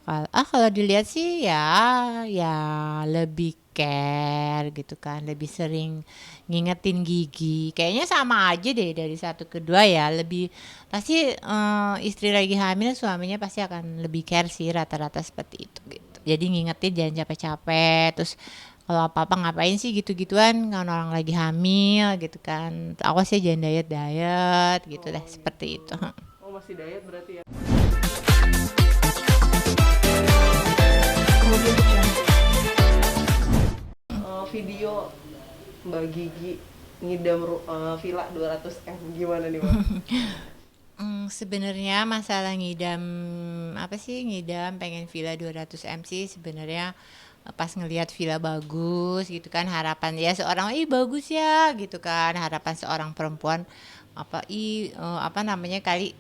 kalau dilihat sih ya ya lebih care gitu kan, lebih sering ngingetin gigi. Kayaknya sama aja deh dari satu ke dua ya, lebih pasti istri lagi hamil suaminya pasti akan lebih care sih rata-rata seperti itu gitu. Jadi ngingetin jangan capek-capek, terus kalau apa-apa ngapain sih gitu-gituan kan orang lagi hamil gitu kan. Awas ya jangan diet-diet gitu deh Oh seperti itu. gitu. Oh masih diet berarti ya. Video Mbak Gigi ngidam villa 200 M gimana nih Mbak? Sebenarnya masalah ngidam apa sih ngidam pengen villa 200 M sih sebenarnya pas ngelihat villa bagus gitu kan harapan ya seorang ih bagus ya gitu kan harapan seorang perempuan apa namanya kali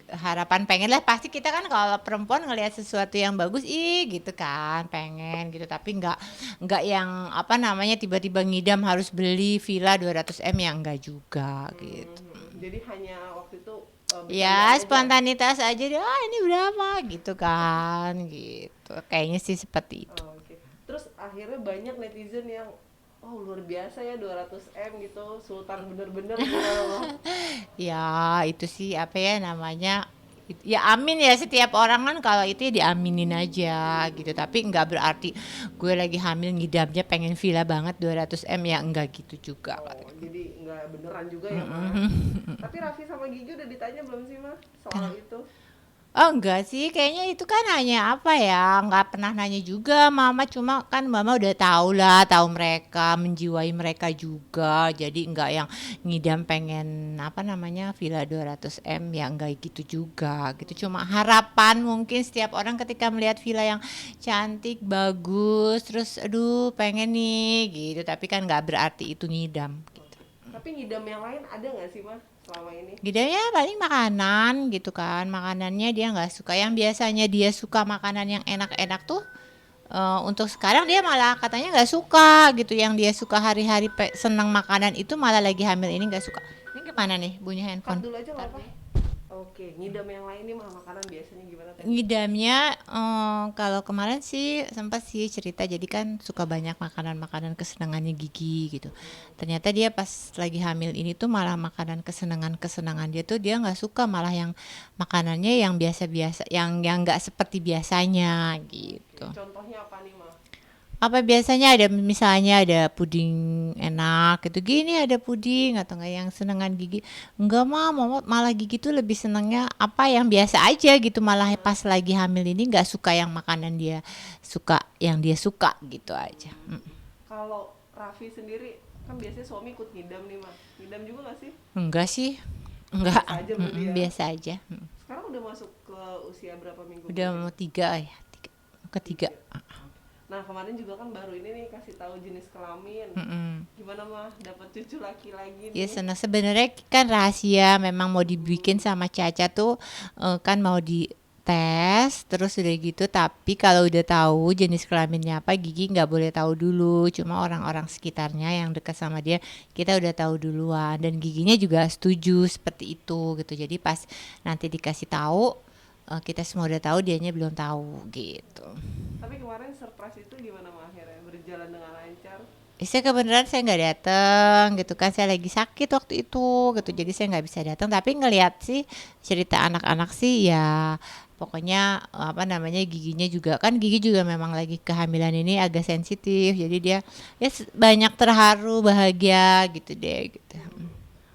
harapan pengen lah pasti kita kan kalau perempuan ngelihat sesuatu yang bagus ih gitu kan pengen gitu tapi nggak yang apa namanya tiba-tiba ngidam harus beli villa 200 M yang enggak juga gitu. Jadi hanya waktu itu Ya bercandaan aja. spontanitas aja deh, ah ini berapa gitu kan gitu. Kayaknya sih seperti itu. Oh, oke. Terus akhirnya banyak netizen yang oh luar biasa ya 200 M gitu, sultan bener-bener gimana Mbak? Ya itu sih apa ya namanya ya amin ya setiap orang kan kalau itu ya diaminin aja gitu tapi nggak berarti gue lagi hamil ngidamnya pengen villa banget 200 M ya enggak gitu juga. Oh, jadi nggak beneran juga ya Mbak? Tapi Raffi sama Gigi udah ditanya belum sih Mbak soal itu? Oh enggak sih, kayaknya itu kan hanya apa ya, nggak pernah nanya juga mama, cuma kan mama udah tahu lah, tahu mereka, menjiwai mereka juga, jadi nggak yang ngidam pengen apa namanya villa 200 M ya enggak gitu juga, gitu. Cuma harapan mungkin setiap orang ketika melihat villa yang cantik, bagus, terus aduh pengen nih gitu, tapi kan nggak berarti itu ngidam. Tapi ngidam yang lain ada nggak sih Mbak selama ini? Gedenya paling makanan gitu kan, makanannya dia nggak suka. Yang biasanya dia suka makanan yang enak-enak tuh, untuk sekarang dia malah katanya nggak suka gitu. Yang dia suka hari-hari senang makanan itu malah lagi hamil ini nggak suka. Ini gimana nih bunyi Cut handphone? dulu aja nggak Ntar apa? deh. Oke, ngidam yang lain nih Mbak makanan biasanya gimana tadi? Ngidamnya, kalau kemarin sih sempat sih cerita jadi kan suka banyak makanan-makanan kesenangannya Gigi gitu. Ternyata dia pas lagi hamil ini tuh malah makanan kesenangan-kesenangan dia tuh dia nggak suka malah yang makanannya yang biasa-biasa, yang nggak seperti biasanya Oke, gitu. contohnya apa nih Mbak? Apa biasanya ada misalnya ada puding enak gitu gini ada puding atau enggak yang senengan Gigi enggak mama malah Gigi tuh lebih senengnya apa yang biasa aja gitu malah pas lagi hamil ini nggak suka yang makanan dia suka yang dia suka gitu aja. Kalau Raffi sendiri kan biasanya suami ikut ngidam nih Mbak. Ngidam juga nggak sih? Enggak sih enggak. Biasa aja berarti ya. Biasa aja. Sekarang udah masuk ke usia berapa minggu Udah berarti mau Mbak? tiga ya ketiga. Tiga. Nah kemarin juga kan baru ini nih kasih tahu jenis kelamin. Gimana mah dapat cucu laki lagi Ya nih? senang sebenarnya kan rahasia memang mau dibikin sama Caca tuh kan mau di tes terus udah gitu tapi kalau udah tahu jenis kelaminnya apa Gigi nggak boleh tahu dulu cuma orang-orang sekitarnya yang dekat sama dia kita udah tahu duluan dan Giginya juga setuju seperti itu gitu jadi pas nanti dikasih tahu kita semua udah tahu dianya belum tahu gitu. Tapi kemarin surprise itu gimana mah akhirnya berjalan dengan lancar? Saya kebenaran saya nggak datang gitu kan saya lagi sakit waktu itu gitu jadi saya nggak bisa datang tapi ngelihat sih cerita anak-anak sih ya pokoknya apa namanya giginya juga kan Gigi juga memang lagi kehamilan ini agak sensitif jadi dia ya banyak terharu bahagia gitu deh gitu.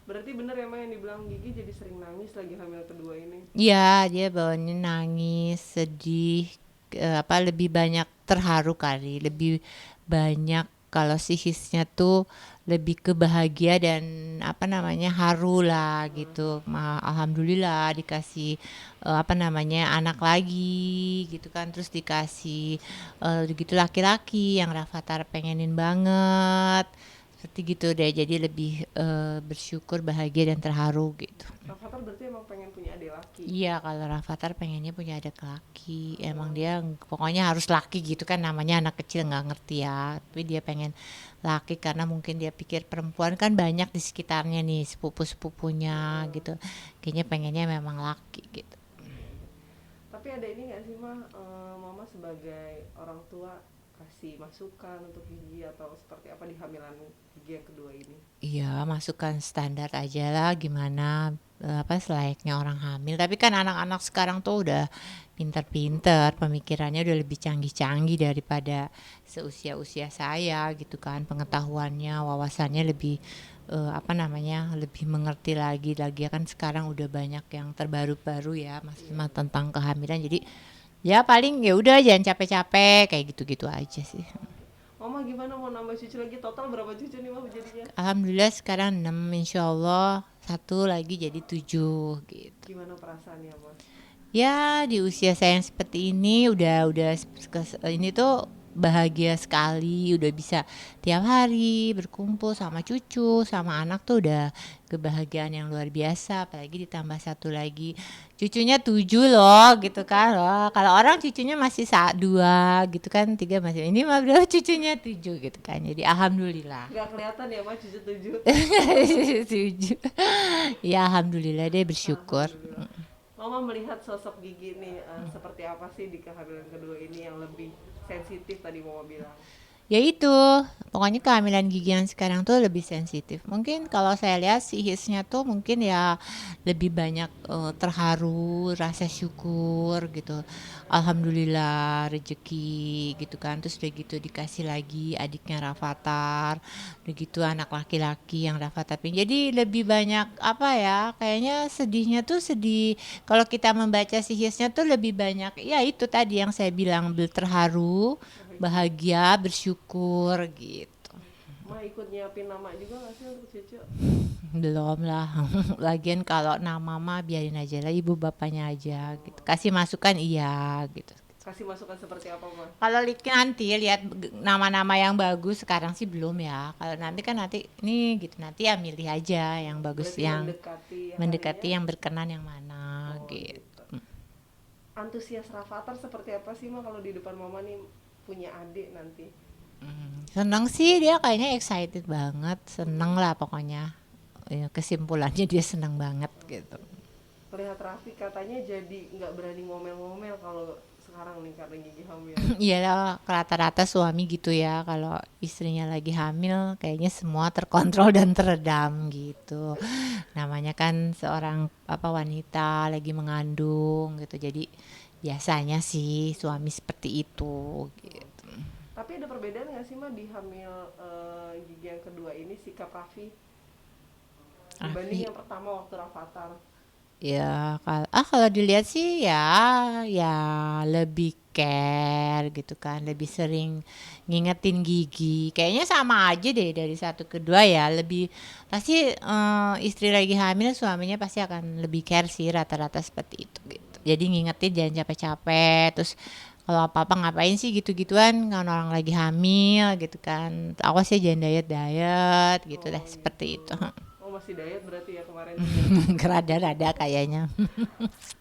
Berarti bener ya mah yang dibilang Gigi jadi sering nangis lagi hamil kedua ini. Iya dia bawaannya nangis sedih apa lebih banyak terharu kali lebih banyak kalau psikisnya tuh lebih ke bahagia dan apa namanya haru lah gitu. Alhamdulillah dikasih apa namanya anak lagi gitu kan terus dikasih gitu laki-laki yang Rafathar pengenin banget seperti gitu deh jadi lebih bersyukur bahagia dan terharu gitu. Rafathar berarti emang pengen punya adik laki. Iya, kalau Rafathar pengennya punya adik laki. Emang dia pokoknya harus laki gitu kan namanya anak kecil nggak ngerti ya. Tapi dia pengen laki karena mungkin dia pikir perempuan kan banyak di sekitarnya nih sepupu-sepupunya gitu. Kayaknya pengennya memang laki gitu. Tapi Tapi ada ini nggak sih mah, mama sebagai orang tua kasih masukan untuk gigi atau seperti apa di hamilan gigi yang kedua ini? Iya, masukkan standar aja lah gimana apa selayaknya orang hamil. Tapi kan anak-anak sekarang tuh udah pinter-pinter, pemikirannya udah lebih canggih-canggih daripada seusia-usia saya gitu kan. Pengetahuannya, wawasannya lebih apa namanya, lebih mengerti lagi kan sekarang udah banyak yang terbaru-baru ya, Mas, Iya. tentang kehamilan. Jadi ya paling ya udah jangan capek-capek kayak gitu-gitu aja sih. Oke. Mama gimana mau nambah cucu lagi? Total berapa cucu nih mama jadinya? Alhamdulillah sekarang 6 insya Allah satu lagi jadi 7 gitu. Gimana perasaannya mah? Ya di usia saya yang seperti ini udah ini tuh bahagia sekali udah bisa tiap hari berkumpul sama cucu sama anak tuh udah kebahagiaan yang luar biasa apalagi ditambah satu lagi cucunya 7 loh gitu kan. Wah, kalau orang cucunya masih 2 gitu kan 3 masih ini mah berapa cucunya 7 gitu kan jadi alhamdulillah. Nggak kelihatan ya mah cucu 7. Setuju. Ya alhamdulillah deh bersyukur. Alhamdulillah. Mama melihat sosok Gigi nih, seperti apa sih di kehamilan kedua ini yang lebih sensitif tadi mama bilang? Ya itu, pokoknya kehamilan gigi yang sekarang tuh lebih sensitif. Mungkin kalau saya lihat psikisnya tuh mungkin ya lebih banyak terharu, rasa syukur gitu. Alhamdulillah rezeki gitu kan. Terus udah gitu dikasih lagi adiknya Rafathar. Udah gitu anak laki-laki yang Rafathar. Jadi lebih banyak apa ya? Kayaknya sedihnya tuh sedih. Kalau kita membaca psikisnya tuh lebih banyak ya itu tadi yang saya bilang terharu, Bahagia. bahagia, bersyukur gitu. Ma ikut nyiapin nama juga nggak sih untuk cucu? Belum lah. Lagian kalau nama mah biarin aja lah ibu bapaknya aja gitu. Oh, Kasih masukan iya gitu. kasih masukan seperti apa ma? Kalau nanti lihat nama-nama yang bagus sekarang sih belum ya. Kalau nanti kan nanti nih gitu nanti ya milih aja yang bagus Berarti yang mendekati harinya. mendekati yang berkenan yang mana Oh gitu. gitu. Antusias Rafathar seperti apa sih ma kalau di depan mama nih punya adik nanti? Seneng sih dia kayaknya excited banget, seneng lah pokoknya. Ya, kesimpulannya dia seneng banget gitu. Terlihat Raffi katanya jadi nggak berani ngomel-ngomel kalau sekarang nih karena Gigi hamil. Iya lah, rata-rata suami gitu ya, kalau istrinya lagi hamil kayaknya semua terkontrol dan teredam gitu. Namanya kan seorang apa wanita lagi mengandung gitu. Jadi biasanya sih suami seperti itu gitu. Tapi ada perbedaan nggak sih ma di hamil Gigi yang kedua ini sikap Raffi dibanding Raffi, yang pertama waktu Rafathar? ya kalau dilihat sih ya ya lebih care gitu kan, lebih sering ngingetin gigi. Kayaknya sama aja deh dari satu ke dua ya, lebih pasti istri lagi hamil suaminya pasti akan lebih care sih rata-rata seperti itu gitu. Jadi ngingetin jangan capek-capek terus kalau apa-apa ngapain sih gitu-gituan kan orang lagi hamil gitu kan. Aku sih jangan diet-diet gitu deh Oh seperti gitu. itu. Oh masih diet berarti ya kemarin juga. Rada-rada kayaknya.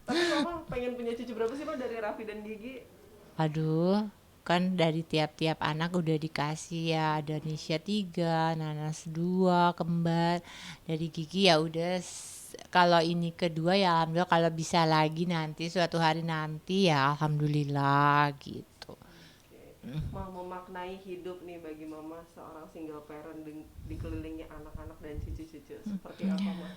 Tapi mama pengen punya cucu berapa sih ma dari Raffi dan Gigi? Aduh, kan dari tiap-tiap anak udah dikasih ya, ada Nisha 3, Nanas 2, kembar. Dari Gigi ya udah kalau ini kedua ya alhamdulillah kalau bisa lagi nanti suatu hari nanti ya alhamdulillah gitu. Oke. Mau memaknai hidup nih bagi mama seorang single parent dikelilingi anak-anak dan cucu-cucu seperti apa ma?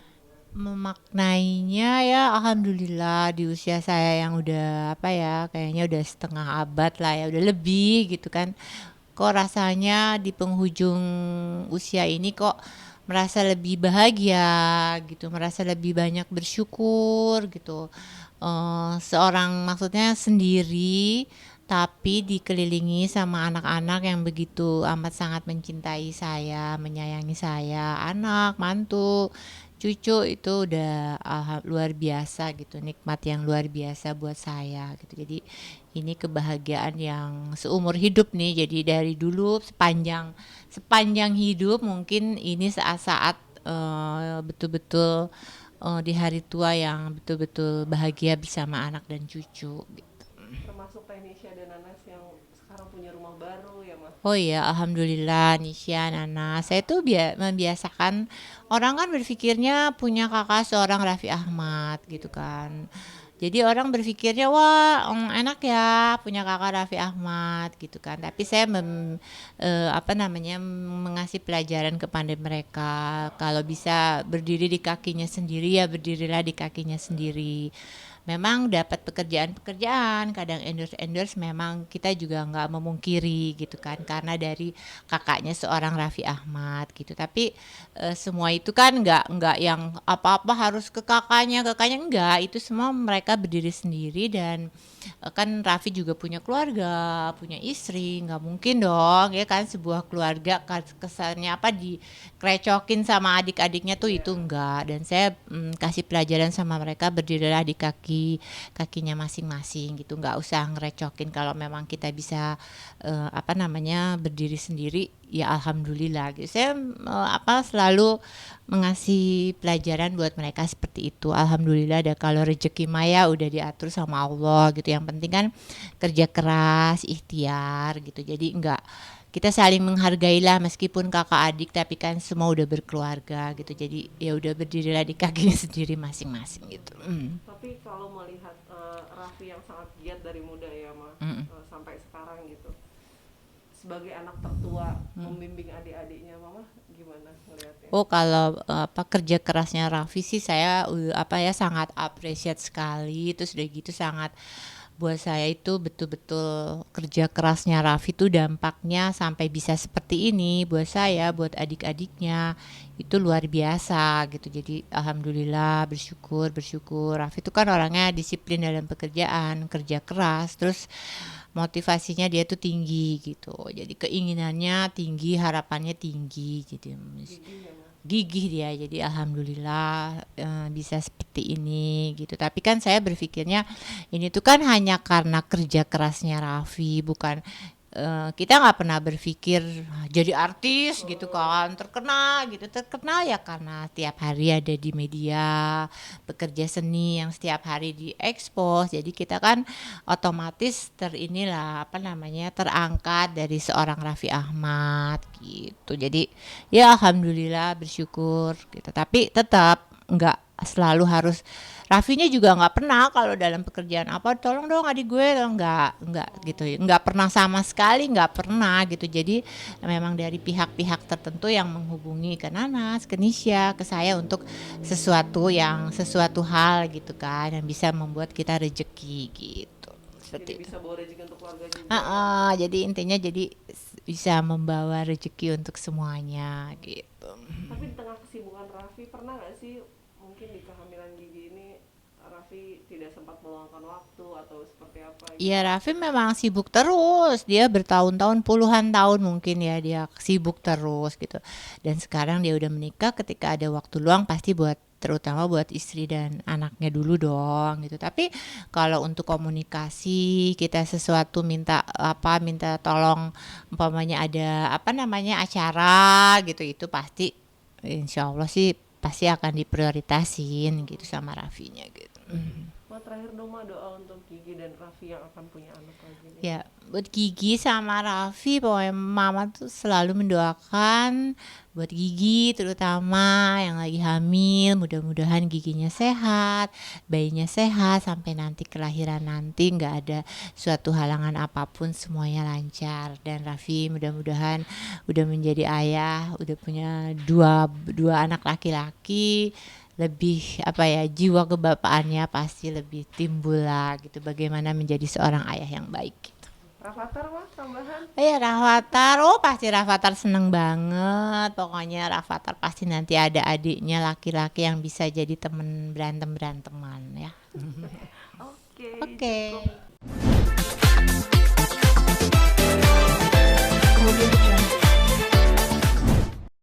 Memaknainya ya alhamdulillah di usia saya yang udah apa ya kayaknya udah setengah abad lah ya udah lebih gitu kan kok rasanya di penghujung usia ini kok merasa lebih bahagia gitu, merasa lebih banyak bersyukur gitu. Seorang maksudnya sendiri tapi dikelilingi sama anak-anak yang begitu amat sangat mencintai saya, menyayangi saya, anak, mantu, cucu itu udah luar biasa gitu, nikmat yang luar biasa buat saya gitu. Jadi ini kebahagiaan yang seumur hidup nih. Jadi dari dulu sepanjang sepanjang hidup mungkin ini saat-saat betul-betul di hari tua yang betul-betul bahagia bersama anak dan cucu gitu. Termasuk Tehnisha dan Nanas yang sekarang punya rumah baru ya ma? Oh iya, alhamdulillah Nisha, Nana. Saya tuh membiasakan orang kan berpikirnya punya kakak seorang Raffi Ahmad gitu kan. Jadi orang berpikirnya wah enak ya punya kakak Raffi Ahmad gitu kan. Tapi saya apa namanya mengasih pelajaran kepada mereka kalau bisa berdiri di kakinya sendiri ya berdirilah di kakinya sendiri. Memang dapat pekerjaan-pekerjaan, kadang endorse-endorse memang kita juga nggak memungkiri gitu kan karena dari kakaknya seorang Raffi Ahmad gitu. Tapi semua itu kan nggak yang apa-apa harus ke kakaknya enggak, itu semua mereka berdiri sendiri dan kan Raffi juga punya keluarga, punya istri, nggak mungkin dong ya kan sebuah keluarga kesannya apa dikrecokin sama adik-adiknya tuh itu Iya. enggak. Dan saya kasih pelajaran sama mereka berdirilah di kakinya masing-masing gitu, nggak usah ngerecokin kalau memang kita bisa apa namanya berdiri sendiri ya alhamdulillah gitu. Saya apa selalu mengasih pelajaran buat mereka seperti itu. Alhamdulillah ada kalau rezeki maya udah diatur sama Allah gitu. Yang penting kan kerja keras, ikhtiar gitu. Jadi enggak kita saling menghargai lah meskipun kakak adik tapi kan semua udah berkeluarga gitu. Jadi ya udah berdirilah di kakinya sendiri masing-masing gitu. Tapi kalau melihat Raffi yang sangat giat dari muda ya mah, sampai sekarang gitu, sebagai anak tertua membimbing adik-adiknya, mama gimana ngelihatnya? Oh kalau apa kerja kerasnya Raffi sih saya apa ya sangat appreciate sekali. Terus udah gitu sangat buat saya itu betul-betul kerja kerasnya Raffi itu dampaknya sampai bisa seperti ini buat saya, buat adik-adiknya itu luar biasa gitu. Jadi alhamdulillah bersyukur bersyukur. Raffi itu kan orangnya disiplin dalam pekerjaan, kerja keras, terus motivasinya dia tuh tinggi gitu. Jadi keinginannya tinggi, harapannya tinggi. Jadi Gigi ya mah. gigih dia. Jadi alhamdulillah bisa seperti ini gitu. Tapi kan saya berpikirnya ini tuh kan hanya karena kerja kerasnya Raffi, bukan kita nggak pernah berpikir jadi artis gitu kan terkenal ya karena tiap hari ada di media pekerja seni yang setiap hari diekspos, jadi kita kan otomatis terinilah apa namanya terangkat dari seorang Raffi Ahmad gitu. Jadi ya alhamdulillah bersyukur gitu, tapi tetap nggak selalu harus. Raffinya juga nggak pernah kalau dalam pekerjaan apa tolong dong adik gue, nggak gitu, nggak pernah sama sekali, nggak pernah gitu. Jadi memang dari pihak-pihak tertentu yang menghubungi ke Nanas, ke Nisha, ke saya untuk sesuatu hal gitu kan yang bisa membuat kita rejeki gitu Jadi seperti itu. bisa bawa rezeki untuk keluarga juga ya. Jadi intinya jadi bisa membawa rezeki untuk semuanya gitu. Tapi di tengah kesibukan Raffi pernah nggak sih mungkin di kehamilan Gigi ini Raffi tidak sempat meluangkan waktu atau seperti apa Iya gitu? Raffi memang sibuk terus, dia bertahun-tahun puluhan tahun mungkin ya dia sibuk terus gitu. Dan sekarang dia udah menikah, ketika ada waktu luang pasti buat terutama buat istri dan anaknya dulu dong gitu. Tapi kalau untuk komunikasi kita sesuatu minta tolong umpamanya ada apa namanya acara gitu itu pasti insya Allah sih pasti akan diprioritasin gitu sama Raffinya gitu. Ma terakhir dong ma doa untuk Gigi dan Raffi yang akan punya anak lagi nih. Ya, buat Gigi sama Raffi, pokoknya Mama tuh selalu mendoakan buat Gigi terutama yang lagi hamil, mudah-mudahan giginya sehat, bayinya sehat sampai nanti kelahiran nanti nggak ada suatu halangan apapun, semuanya lancar. Dan Raffi mudah-mudahan udah menjadi ayah, udah punya dua anak laki-laki, lebih apa ya jiwa kebapaannya pasti lebih timbul lah gitu, bagaimana menjadi seorang ayah yang baik gitu. Rafathar mah tambahan. Ya Rafathar, oh pasti Rafathar seneng banget, pokoknya Rafathar pasti nanti ada adiknya laki-laki yang bisa jadi temen berantem beranteman ya. Oke, Oke. cukup